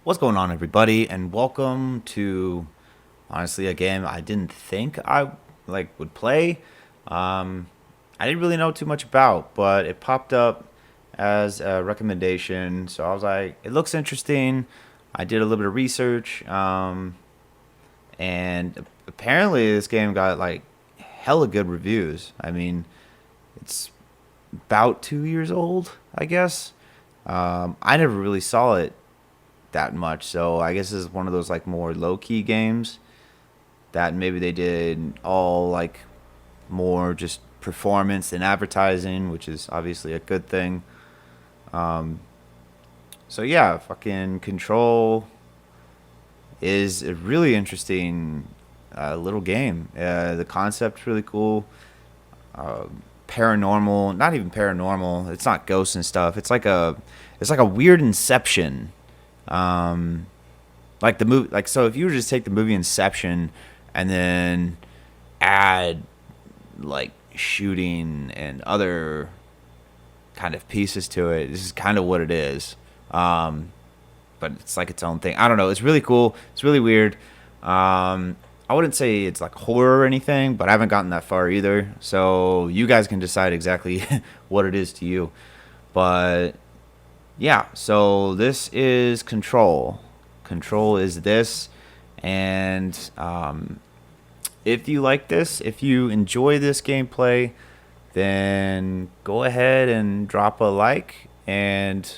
What's going on, everybody, and welcome to honestly a game I didn't think I would play. Um, I didn't really know too much about, but it popped up as a recommendation, so I was like, it looks interesting. I did a little bit of research, and apparently this game got like hella good reviews. I mean, it's about 2 years old, I guess. I never really saw it that much. So I guess this is one of those like more low key games that maybe they did all like more just performance and advertising, which is obviously a good thing. So yeah, fucking Control is a really interesting little game. The concept's really cool. Paranormal, not even paranormal. It's not ghosts and stuff. It's like a weird Inception. Um, like the movie, like so if you were to just take the movie Inception and then add like shooting and other kind of pieces to it, this is kind of what it is. Um, but it's like its own thing. I don't know. It's really cool. It's really weird. I wouldn't say it's like horror or anything, but I haven't gotten that far either. So you guys can decide exactly what it is to you. But yeah, so this is Control. Control is this. And if you like this, if you enjoy this gameplay, then go ahead and drop a like. And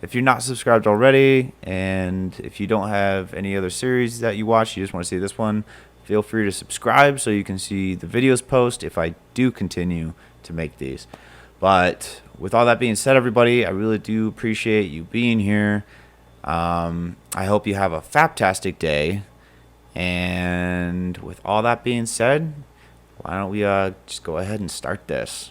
if you're not subscribed already, and if you don't have any other series that you watch, you just want to see this one, feel free to subscribe so you can see the videos post if I do continue to make these. But with all that being said, everybody, I really do appreciate you being here. I hope you have a fantastic day. And with all that being said, why don't we just go ahead and start this?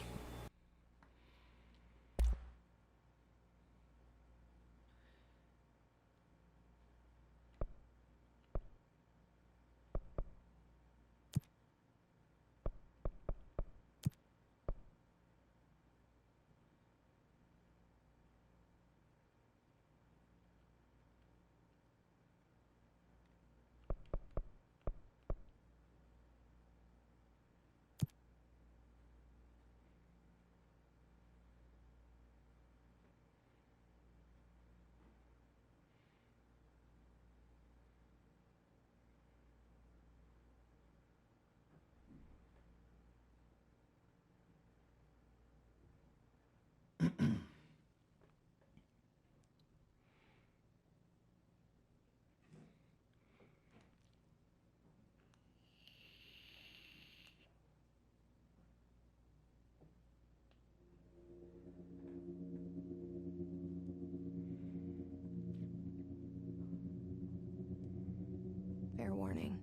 Fair warning.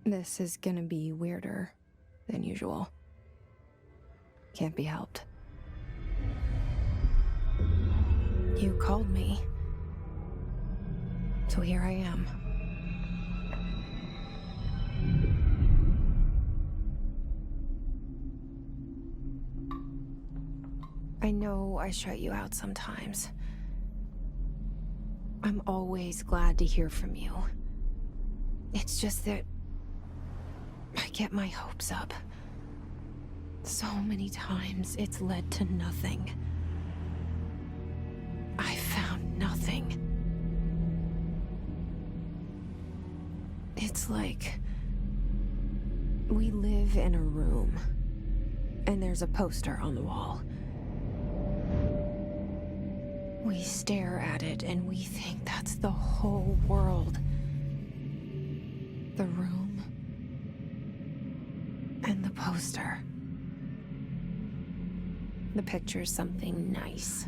This is gonna be weirder than usual. Can't be helped. You called me. So here I am. I know I shut you out sometimes. I'm always glad to hear from you. It's just that I get my hopes up. So many times it's led to nothing. I found nothing. It's like we live in a room, and there's a poster on the wall. We stare at it and we think that's the whole world. The room and the poster. The picture's something nice.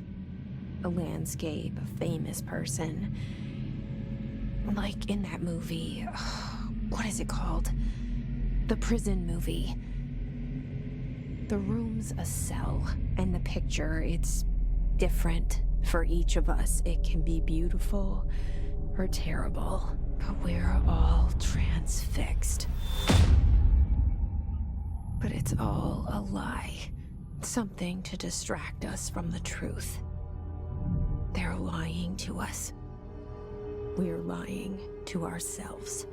A landscape, a famous person. Like in that movie, what is it called? The prison movie. The room's a cell, and the picture, it's different for each of us. It can be beautiful or terrible, but we're all transfixed. But it's all a lie. Something to distract us from the truth. They're lying lying to us. We're lying to ourselves.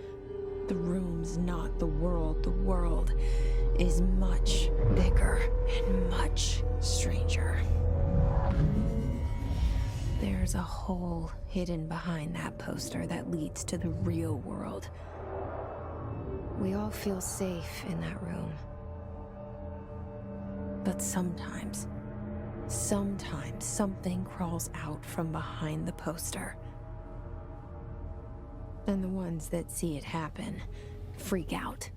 The room's not the world. The world is much bigger and much stranger. There's a hole hidden behind that poster that leads to the real world. We all feel safe in that room. But sometimes something crawls out from behind the poster. And the ones that see it happen freak out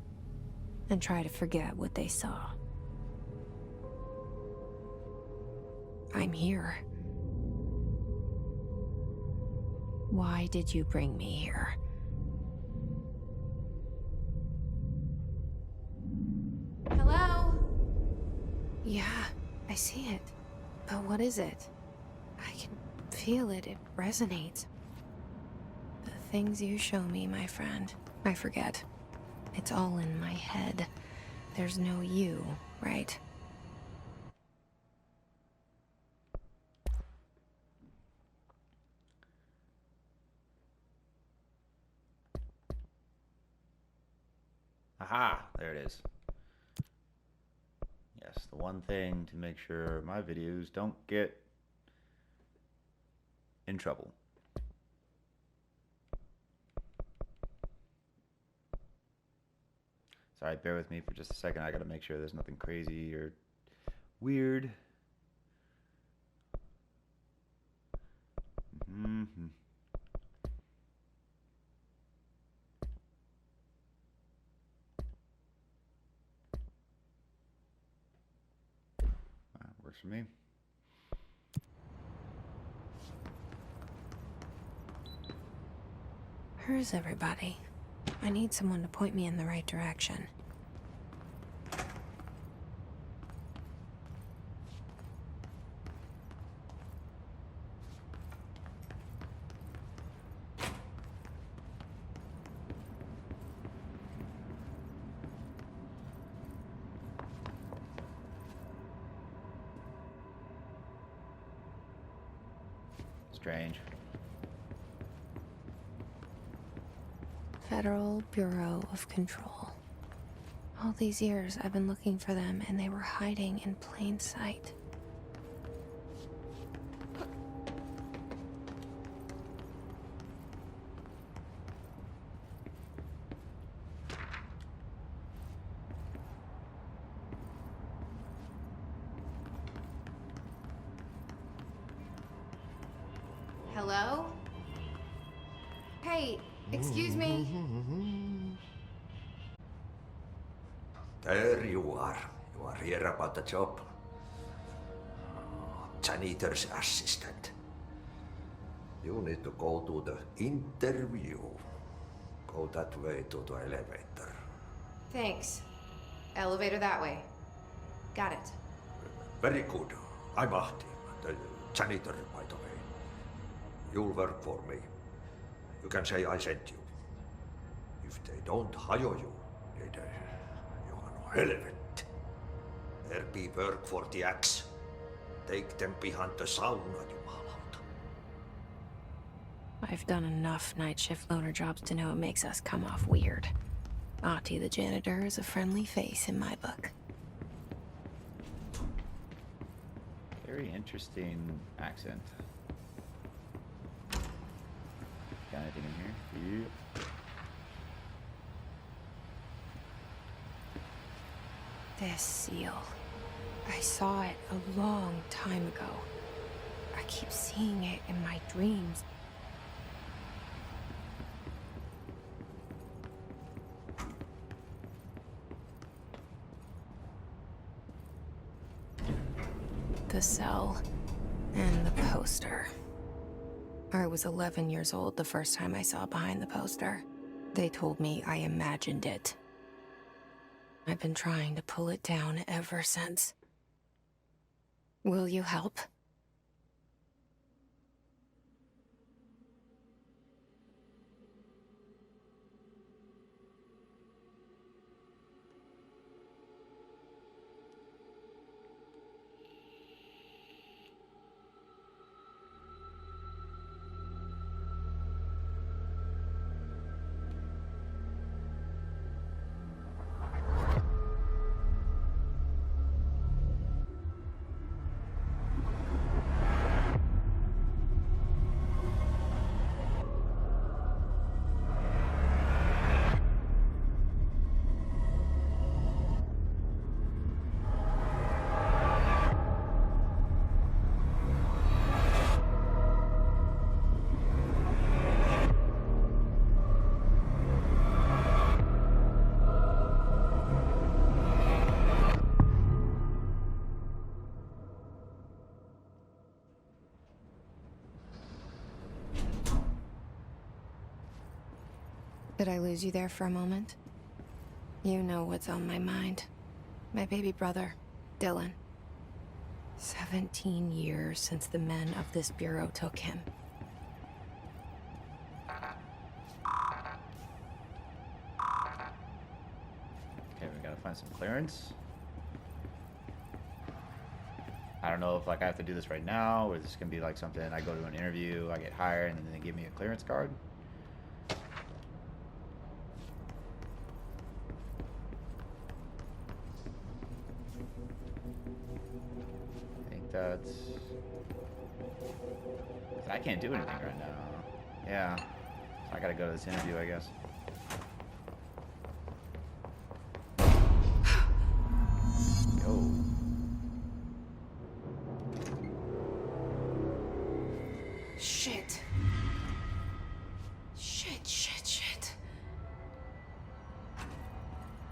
and try to forget what they saw. I'm here. Why did you bring me here? Hello? Yeah, I see it. But what is it? I can feel it. It resonates. The things you show me, my friend, I forget. It's all in my head. There's no you, right? Aha, there it is. Yes, the one thing to make sure my videos don't get in trouble. Sorry, bear with me for just a second. I gotta make sure there's nothing crazy or weird. Mm-hmm. Works for me. Where's everybody? I need someone to point me in the right direction. Strange. Federal Bureau of Control. All these years I've been looking for them and they were hiding in plain sight. Hello? Hey, excuse me. There you are. You are here about the job. Janitor's assistant. You need to go to the interview. Go that way to the elevator. Thanks. Elevator that way. Got it. Very good. I'm Ahti, the janitor, by the way. You'll work for me. You can say I sent you. If they don't hire you, niin Johan on helvetti. There be work for the axe. Take them behind the sauna, jumalauta. I've done enough night shift loner jobs to know it makes us come off weird. Ahti the janitor is a friendly face in my book. Very interesting accent. Got anything in here? Yeah. This seal. I saw it a long time ago. I keep seeing it in my dreams. The cell and the poster. I was 11 years old the first time I saw behind the poster. They told me I imagined it. I've been trying to pull it down ever since. Will you help? Did I lose you there for a moment? You know what's on my mind. My baby brother, Dylan. 17 years since the men of this bureau took him. Okay, we gotta find some clearance. I don't know if like I have to do this right now, or is this gonna be like something I go to an interview, I get hired, and then they give me a clearance card. I think that's... I can't do anything right now. Yeah, so I gotta go to this interview, I guess. Yo. Shit. Shit.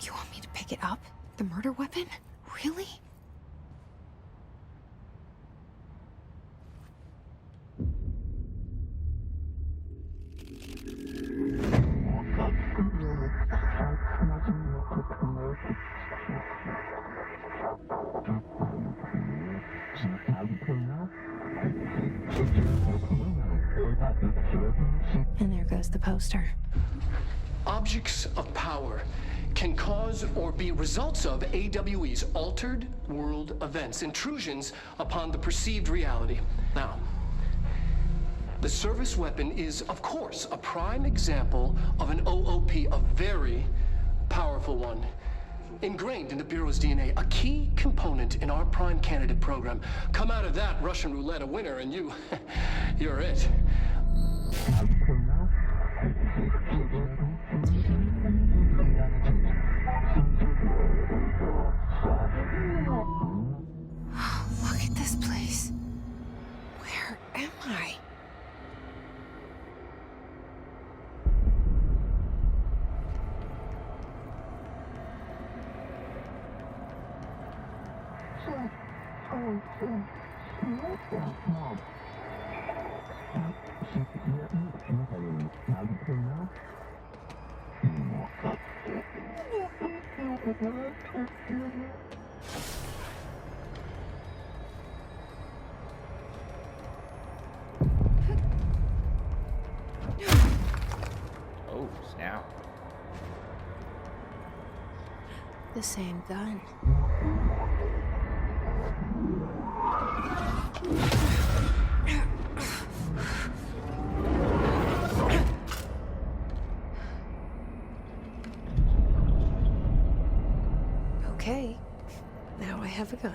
You want me to pick it up? The murder weapon? Really? And there goes the poster. Objects of power can cause or be results of AWE's altered world events, intrusions upon the perceived reality. Now, the service weapon is, of course, a prime example of an OOP, a very powerful one. Ingrained in the Bureau's DNA, a key component in our prime candidate program. Come out of that Russian roulette a winner and you're it. Look at this place. Where am I? Oh, snap. The same gun. Okay, now I have a gun.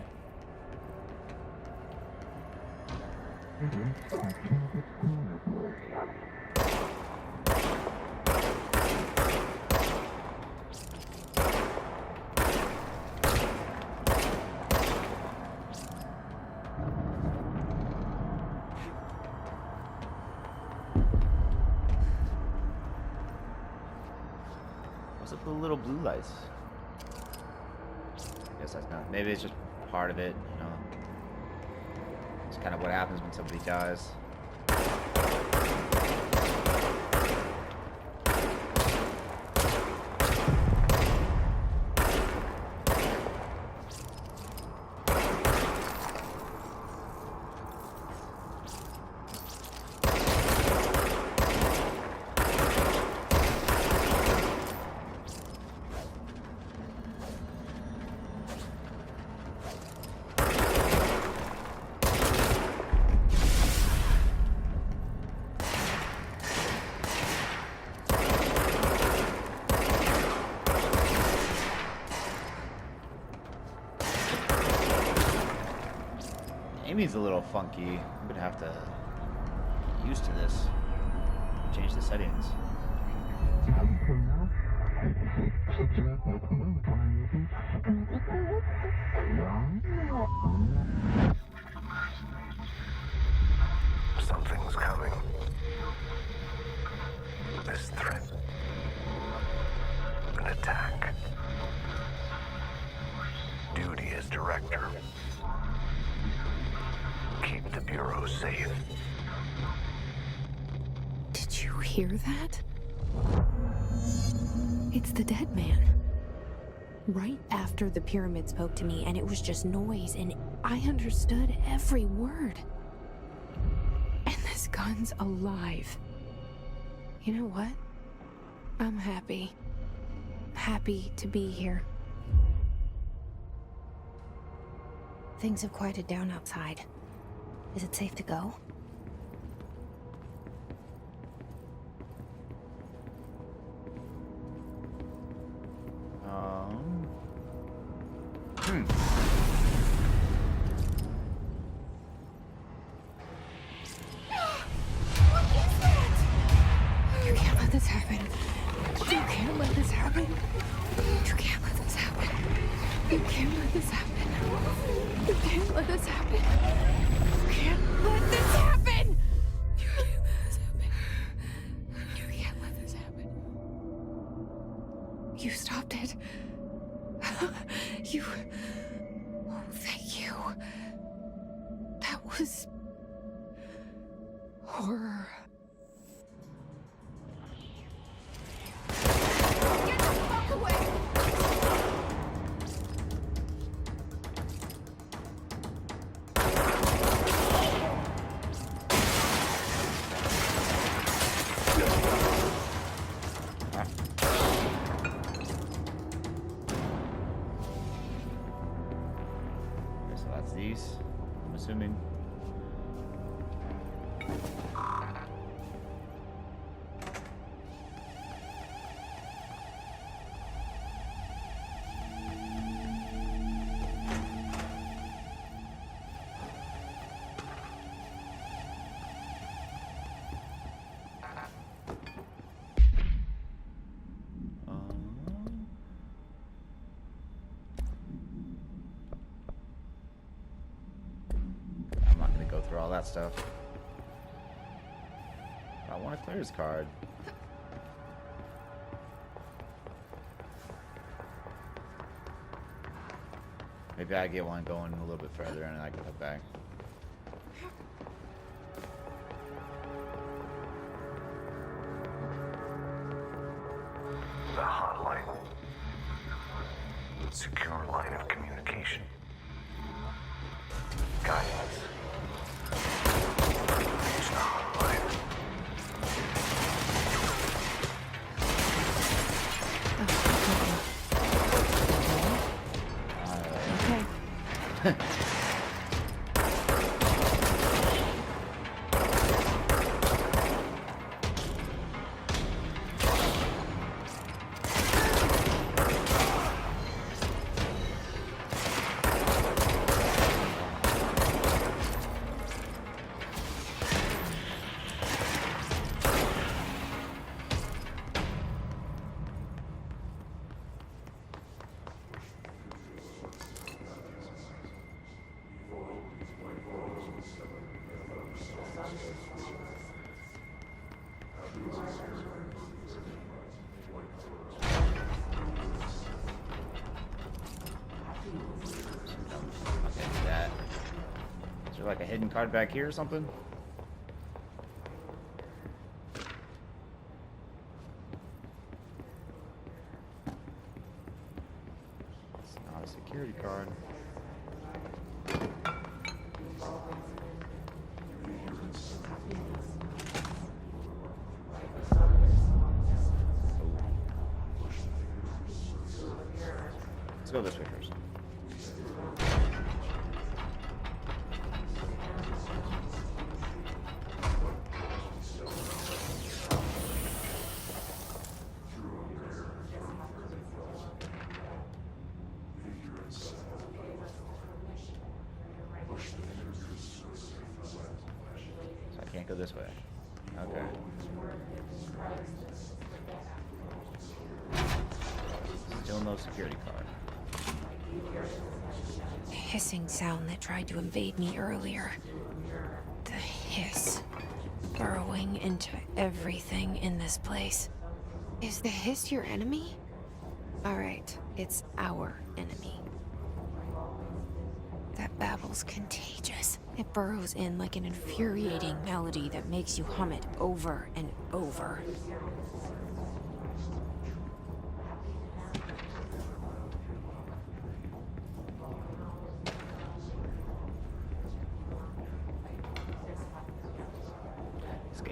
What's up with the little blue lights? I guess that's not. Maybe it's just part of it, you know. It's kind of what happens when somebody dies. Amy's a little funky. I'm gonna have to get used to this. Change the settings. Something's coming. This threat. An attack. Duty as director. Keep the Bureau safe. Did you hear that? It's the dead man. Right after the pyramid spoke to me, and it was just noise, and I understood every word. And this gun's alive. You know what? I'm happy. Happy to be here. Things have quieted down outside. Is it safe to go? You can't let this happen. You can't let this happen. You can't let this happen. You can't let this happen. You can't let this happen. You can't let this happen. You can't let this happen. You can't let this happen. You stopped it. You. Oh, thank you. That was horror. Get the fuck away! Okay, so that's these, I'm assuming. I'm not gonna go through all that stuff. I want to clear his card. Maybe I get one going a little bit further and I can come back. The hotline. Secure line of communication. Guidance. Use the hotline. Okay. Okay, that. Is there like a hidden card back here or something? It's not a security card. Let's go this way first. So I can't go this way. Okay. Still no security card. The hissing sound that tried to invade me earlier. The hiss. Burrowing into everything in this place. Is the hiss your enemy? Alright, it's our enemy. That babble's contagious. It burrows in like an infuriating melody that makes you hum it over and over.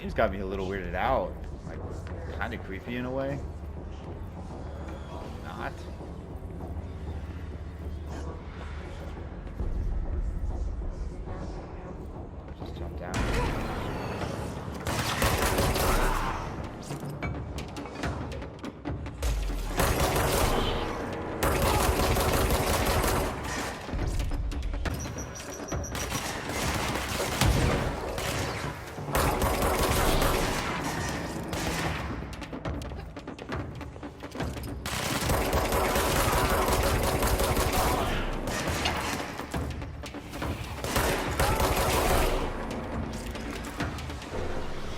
game's got me a little weirded out. Like, kind of creepy in a way. Not. Just jump down.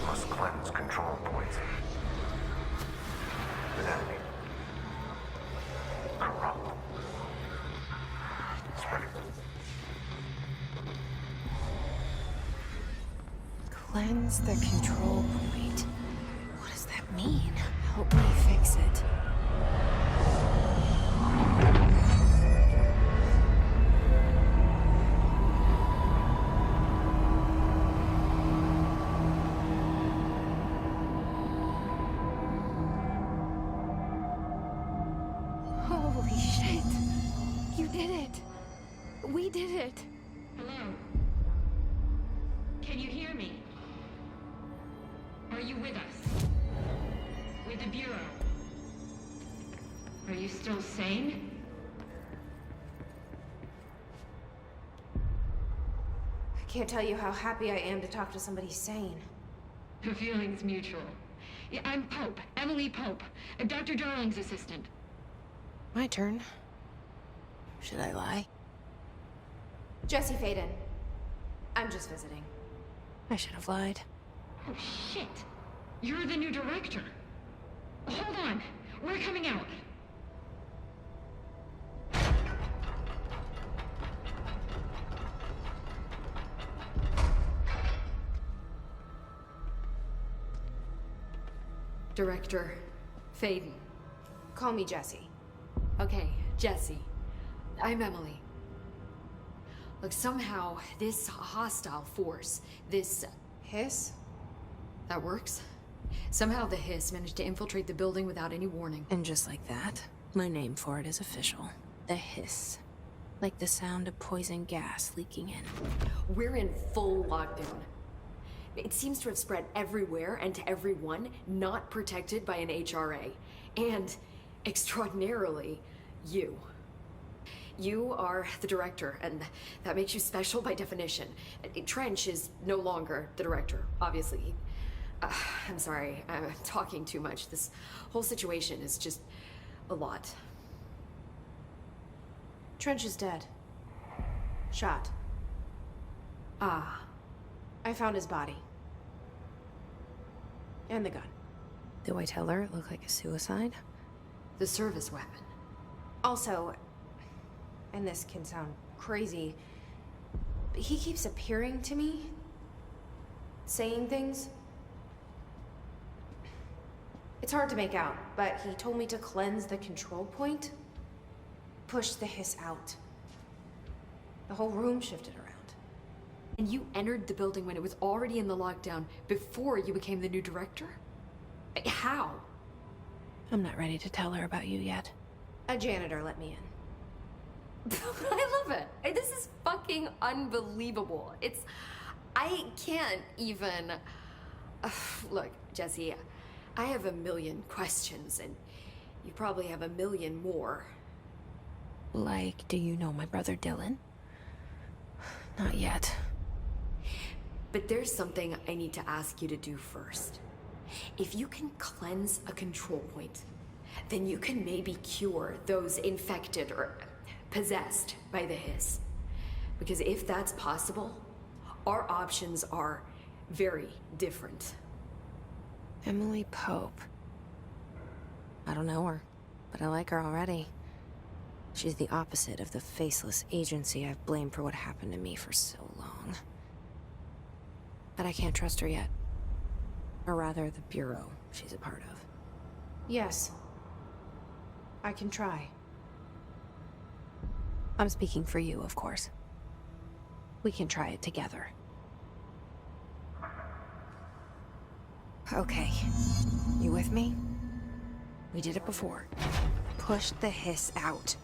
Must cleanse control points. Then corrupt. Spreading. Cleanse the control point. What does that mean? Help me fix it. Holy shit. You did it. We did it. Hello? Can you hear me? Are you with us? With the Bureau? Are you still sane? I can't tell you how happy I am to talk to somebody sane. The feeling's mutual. Yeah, I'm Pope, Emily Pope, Dr. Darling's assistant. My turn. Should I lie? Jesse Faden. I'm just visiting. I should have lied. Oh, shit. You're the new director. Hold on. We're coming out. Director Faden. Call me Jesse. Okay, Jesse. I'm Emily. Look, somehow this hostile force, this... Hiss? that works? Somehow the Hiss managed to infiltrate the building without any warning. And just like that, my name for it is official. The hiss. Like the sound of poison gas leaking in. We're in full lockdown. It seems to have spread everywhere and to everyone not protected by an HRA. And, extraordinarily, you. You are the director, and that makes you special by definition. Trench is no longer the director, obviously. I'm sorry, I'm talking too much. This whole situation is just a lot. Trench is dead. Shot. Ah, I found his body. And the gun. Do I tell her it looked like a suicide? the service weapon. Also, and this can sound crazy, but he keeps appearing to me, saying things. It's hard to make out, but he told me to cleanse the control point, push the hiss out. The whole room shifted around. And you entered the building when it was already in the lockdown before you became the new director? How? I'm not ready to tell her about you yet. A janitor let me in. I love it. This is fucking unbelievable. I can't even... Look, Jesse, I have a million questions, and you probably have a million more. Like, do you know my brother Dylan? Not yet. But there's something I need to ask you to do first. If you can cleanse a control point, then you can maybe cure those infected or possessed by the hiss. Because if that's possible, our options are very different. Emily Pope. I don't know her, but I like her already. She's the opposite of the faceless agency I've blamed for what happened to me for so long. But I can't trust her yet. Or rather, the Bureau she's a part of. Yes. I can try. I'm speaking for you, of course. We can try it together. Okay. You with me? We did it before. Push the hiss out.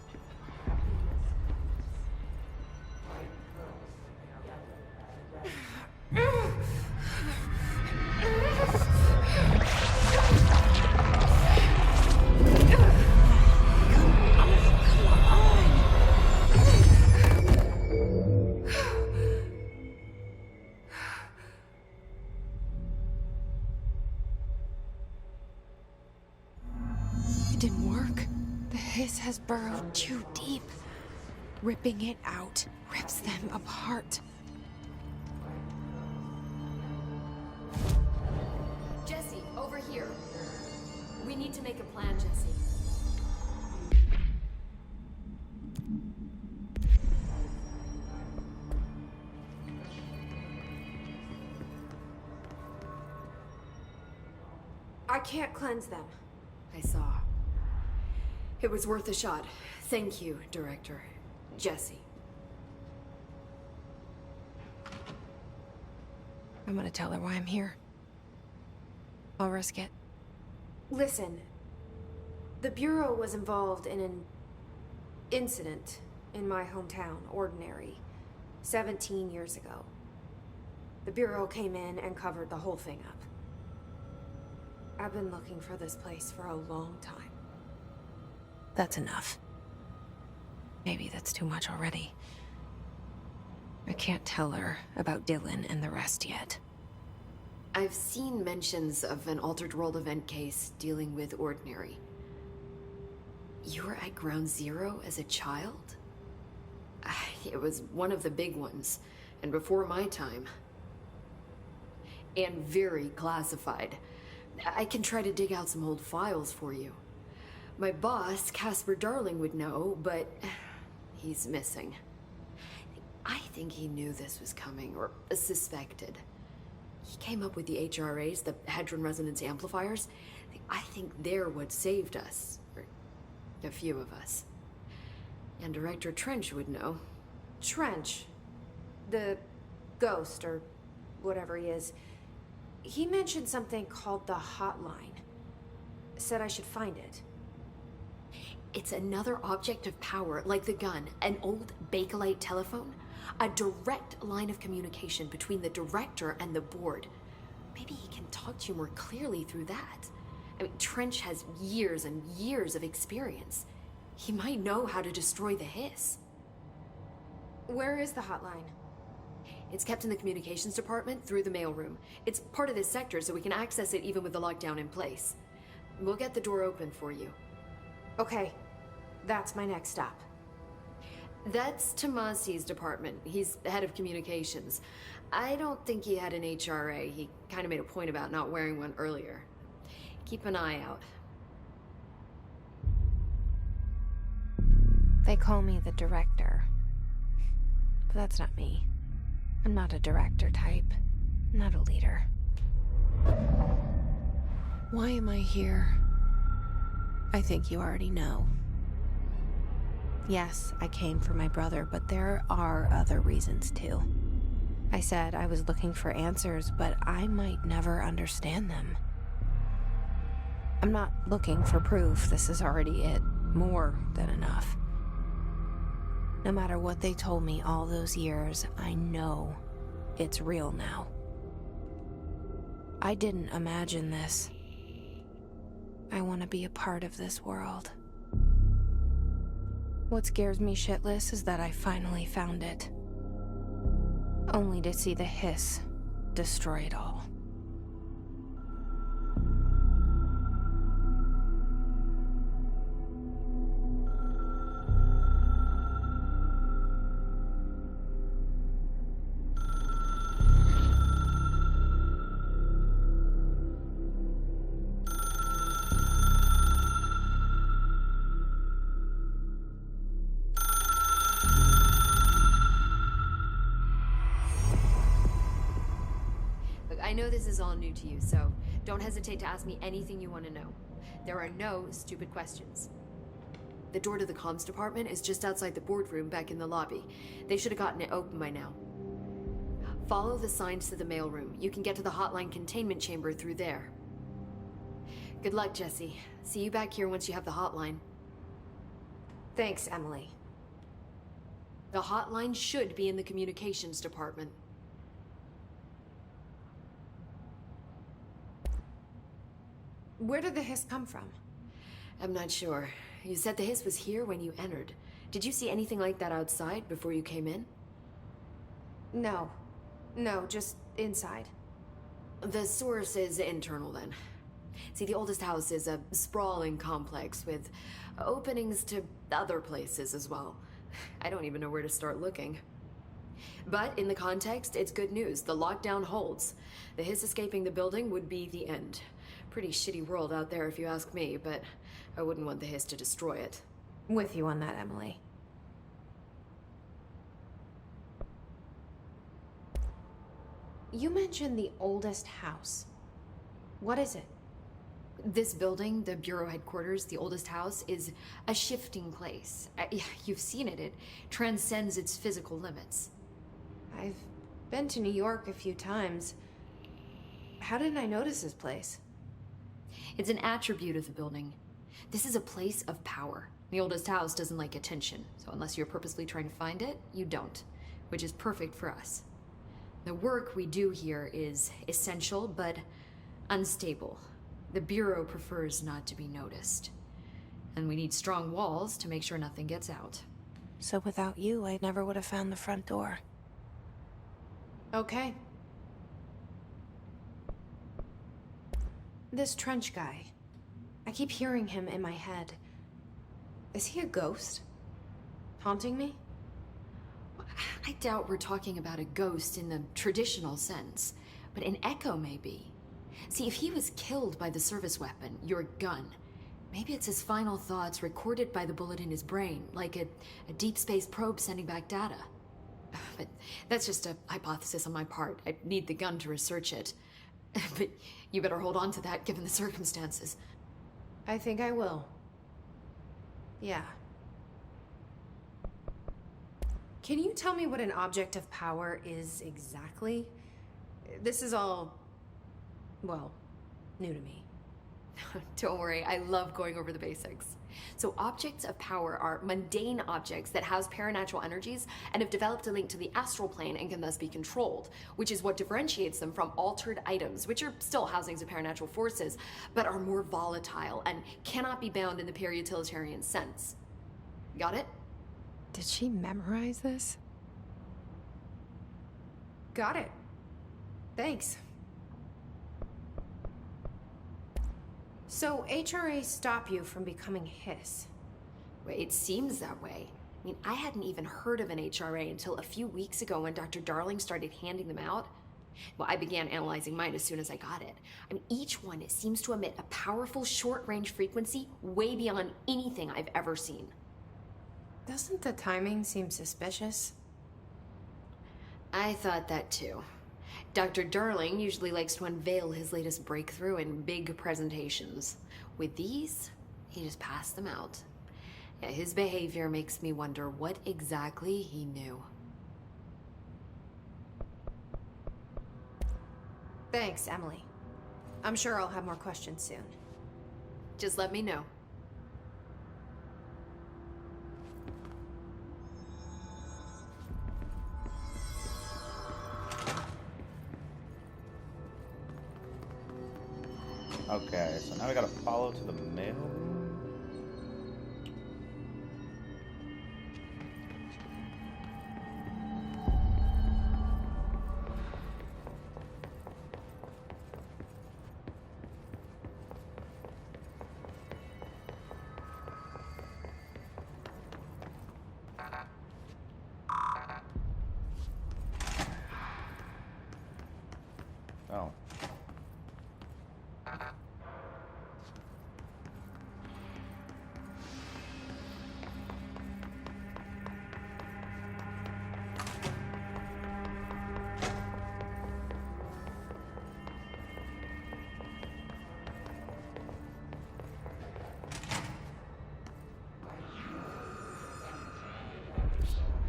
It didn't work. The hiss has burrowed too deep. Ripping it out rips them apart. Jesse, over here. We need to make a plan, Jesse. I can't cleanse them. I saw. It was worth a shot. Thank you, Director. Jesse. I'm gonna tell her why I'm here. I'll risk it. Listen, the Bureau was involved in an incident in my hometown, Ordinary, 17 years ago. The Bureau came in and covered the whole thing up. I've been looking for this place for a long time. That's enough. Maybe that's too much already. I can't tell her about Dylan and the rest yet. I've seen mentions of an Altered World event case dealing with Ordinary. You were at Ground Zero as a child? It was one of the big ones, and before my time. And very classified. I can try to dig out some old files for you. My boss, Casper Darling, would know, but he's missing. I think he knew this was coming, or suspected. He came up with the HRAs, the Hadron Resonance Amplifiers. I think they're what saved us. Or a few of us. And Director Trench would know. Trench, the ghost, or whatever he is, he mentioned something called the Hotline. Said I should find it. It's another object of power, like the gun, an old Bakelite telephone. A direct line of communication between the director and the board. Maybe he can talk to you more clearly through that. I mean, Trench has years and years of experience. He might know how to destroy the hiss. Where is the hotline? It's kept in the communications department through the mailroom. It's part of this sector, so we can access it even with the lockdown in place. We'll get the door open for you. Okay, that's my next stop. That's Tomasi's department. He's the head of communications. I don't think he had an HRA. He kind of made a point about not wearing one earlier. Keep an eye out. They call me the director. But that's not me. I'm not a director type. I'm not a leader. Why am I here? I think you already know. Yes, I came for my brother, but there are other reasons too. I said I was looking for answers, but I might never understand them. I'm not looking for proof. This is already it. More than enough. No matter what they told me all those years, I know it's real now. I didn't imagine this. I want to be a part of this world. What scares me shitless is that I finally found it. Only to see the hiss destroy it all. I know this is all new to you, so don't hesitate to ask me anything you want to know. There are no stupid questions. The door to the comms department is just outside the boardroom back in the lobby. They should have gotten it open by now. Follow the signs to the mailroom. You can get to the hotline containment chamber through there. Good luck, Jesse. See you back here once you have the hotline. Thanks, Emily. The hotline should be in the communications department. Where did the hiss come from? I'm not sure. You said the hiss was here when you entered. Did you see anything like that outside before you came in? No. No, just inside. The source is internal then. See, the oldest house is a sprawling complex with openings to other places as well. I don't even know where to start looking. But in the context, it's good news. The lockdown holds. The hiss escaping the building would be the end. Pretty shitty world out there if you ask me, but I wouldn't want the hiss to destroy it. With you on that, Emily. You mentioned the oldest house. What is it? This building, the Bureau headquarters, the oldest house, is a shifting place. You've seen it. It transcends its physical limits. I've been to New York a few times. How didn't I notice this place? It's an attribute of the building. This is a place of power. The oldest house doesn't like attention, so unless you're purposely trying to find it, you don't, which is perfect for us. The work we do here is essential, but unstable. The Bureau prefers not to be noticed. And we need strong walls to make sure nothing gets out. So without you, I never would have found the front door. Okay. This Trench guy. I keep hearing him in my head. Is he a ghost? Haunting me? I doubt we're talking about a ghost in the traditional sense, but an echo maybe. See, if he was killed by the service weapon, your gun, maybe it's his final thoughts recorded by the bullet in his brain, like a deep space probe sending back data. But that's just a hypothesis on my part. I need the gun to research it. But you better hold on to that given the circumstances. I think I will. Yeah. Can you tell me what an object of power is exactly? This is all, well, new to me. Don't worry, I love going over the basics. So objects of power are mundane objects that house paranatural energies and have developed a link to the astral plane and can thus be controlled, which is what differentiates them from altered items, which are still housings of paranatural forces, but are more volatile and cannot be bound in the pure utilitarian sense. Got it? Did she memorize this? Got it. Thanks. So HRA stop you from becoming Hiss? Well, it seems that way. I mean, I hadn't even heard of an HRA until a few weeks ago when Dr. Darling started handing them out. Well, I began analyzing mine as soon as I got it. I mean, each one seems to emit a powerful short-range frequency way beyond anything I've ever seen. Doesn't the timing seem suspicious? I thought that too. Dr. Darling usually likes to unveil his latest breakthrough in big presentations. With these, he just passed them out. Yeah, his behavior makes me wonder what exactly he knew. Thanks, Emily. I'm sure I'll have more questions soon. Just let me know. Okay, so now we gotta follow to the mail room. Oh.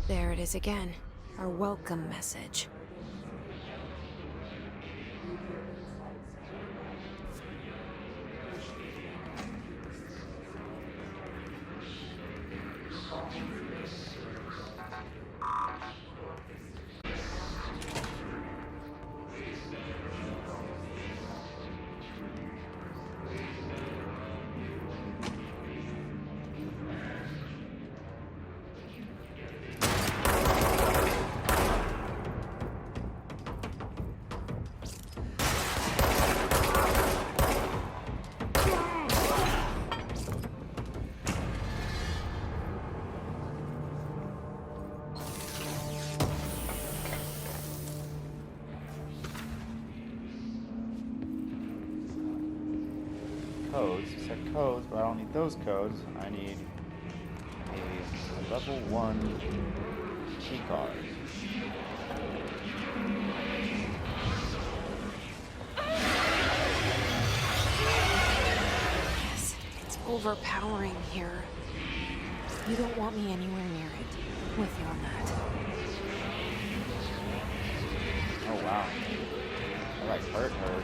There it is again. Our welcome message. codes. It said codes, but I don't need those codes. I need a level 1 key card. Yes, it's overpowering here. You don't want me anywhere near it. With you on that. Oh wow. I like hurt her.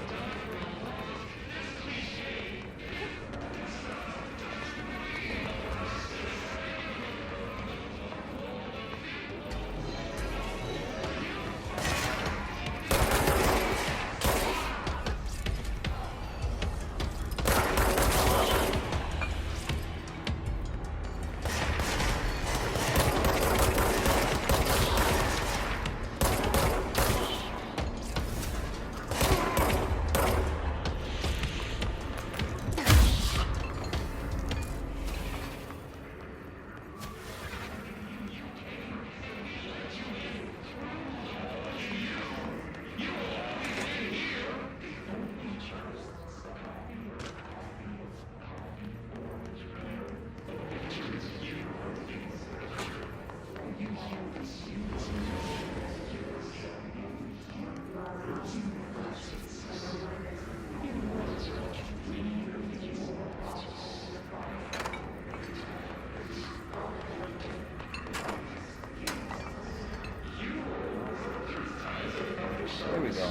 There we go.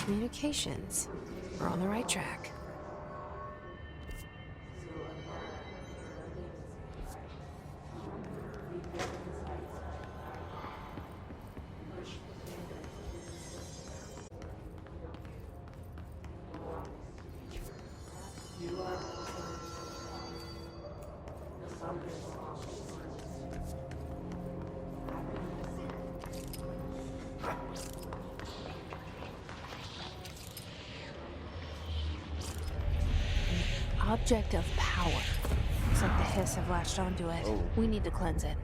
Communications. We're on the right track. Object of power. Looks like the Hiss have latched onto it. Oh. We need to cleanse it.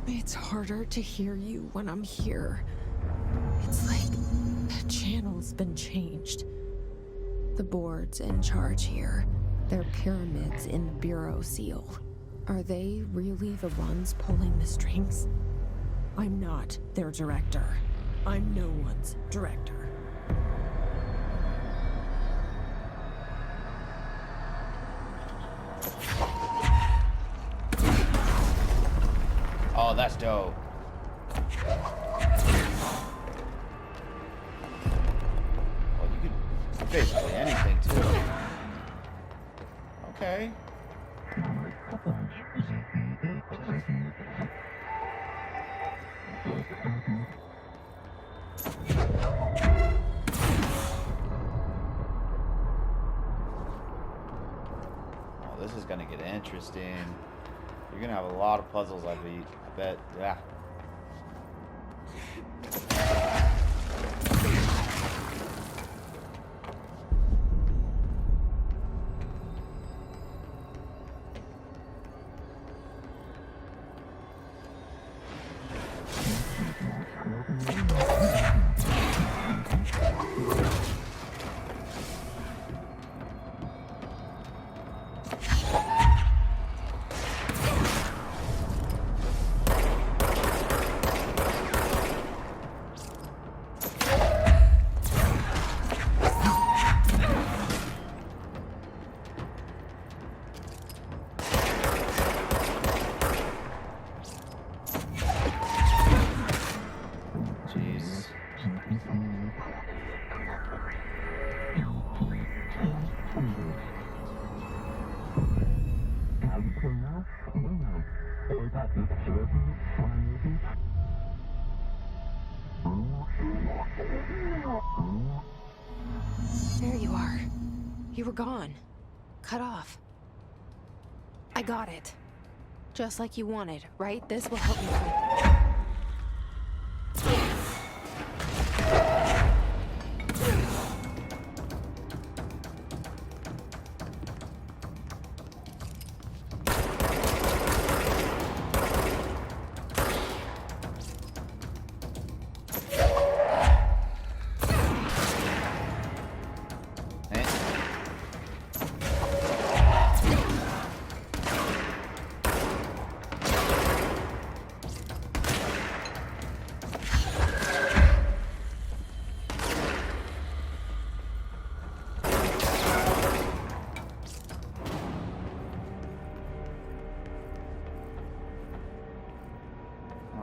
It's harder to hear you when I'm here. It's like the channel's been changed. The board's in charge here. They're pyramids in the Bureau seal. Are they really the ones pulling the strings? I'm not their director. I'm no one's director. Oh, that's dope. Well, you could basically anything too. Okay. Oh, this is gonna get interesting. You're gonna have a lot of puzzles, I bet. Yeah. Jeez. There you are. You were gone. Cut off. I got it. Just like you wanted, right? This will help me fight.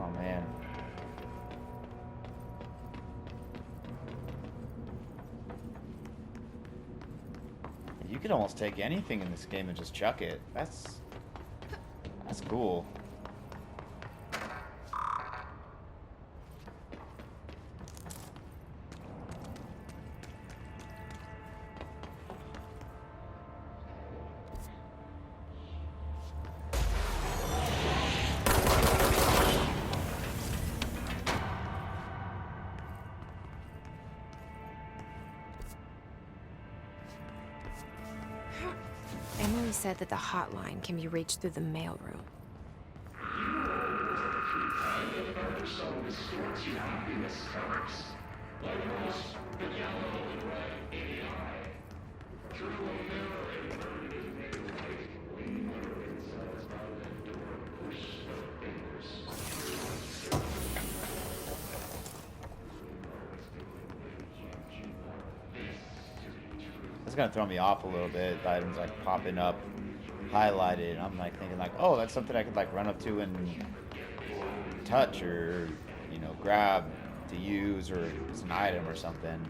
Oh man. You could almost take anything in this game and just chuck it. That's cool. Emily said that the hotline can be reached through the mailroom. It's gonna throw me off a little bit. The items like popping up, highlighted. And I'm like thinking like, oh, that's something I could like run up to and touch or grab to use, or it's an item or something.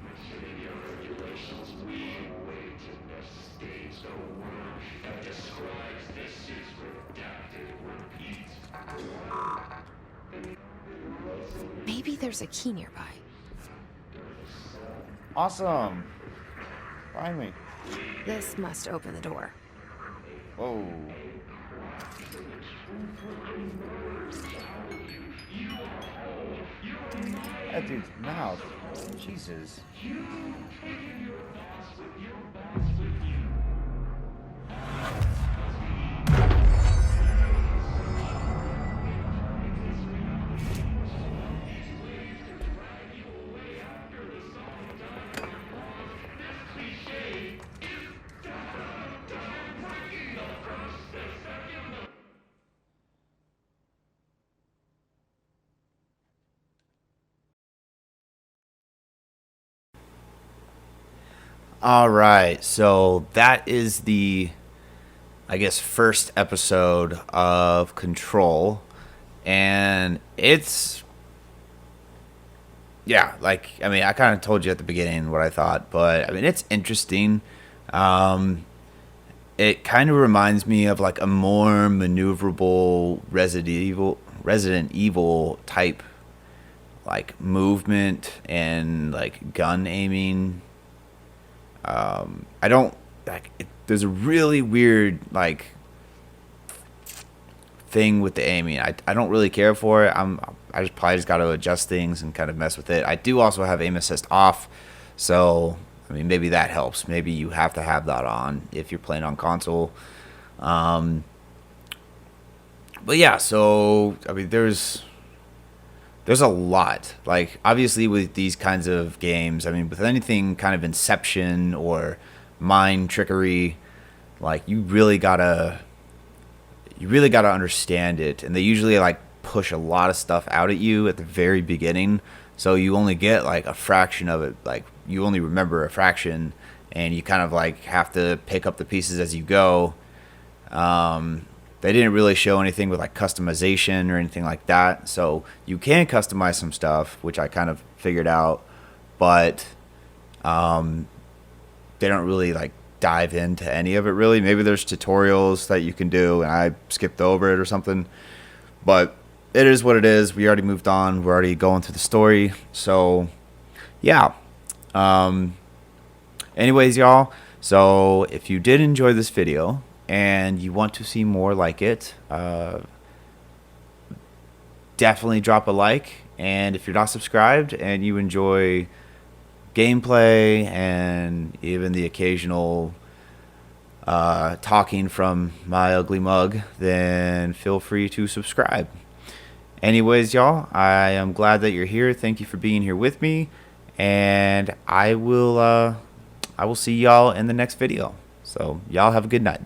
Maybe there's a key nearby. Awesome. Finally. This must open the door. Whoa. That dude's mouth. Jesus. All right, so that is the, I guess, first episode of Control, and it's, yeah, like, I mean, I kind of told you at the beginning what I thought, but I mean, it's interesting. It kind of reminds me of like a more maneuverable Resident Evil type like movement and like gun aiming. I don't like it, there's a really weird like thing with the aiming. I don't really care for it. I just probably just got to adjust things and kind of mess with it. I do also have aim assist off, so I mean maybe that helps. Maybe you have to have that on if you're playing on console. But yeah, so I mean there's a lot. Like obviously with these kinds of games, I mean with anything kind of Inception or mind trickery, like you really gotta understand it, and they usually like push a lot of stuff out at you at the very beginning, so you only get like a fraction of it. Like you only remember a fraction, and you kind of like have to pick up the pieces as you go. They didn't really show anything with like customization or anything like that, so you can customize some stuff, which I kind of figured out, but they don't really like dive into any of it really. Maybe there's tutorials that you can do and I skipped over it or something, but it is what it is. We already moved on. We're already going through the story, so yeah. Anyways, y'all, so if you did enjoy this video and you want to see more like it, definitely drop a like. And if you're not subscribed and you enjoy gameplay and even the occasional talking from my ugly mug, then feel free to subscribe. Anyways, y'all, I am glad that you're here. Thank you for being here with me, and I will see y'all in the next video. So y'all have a good night.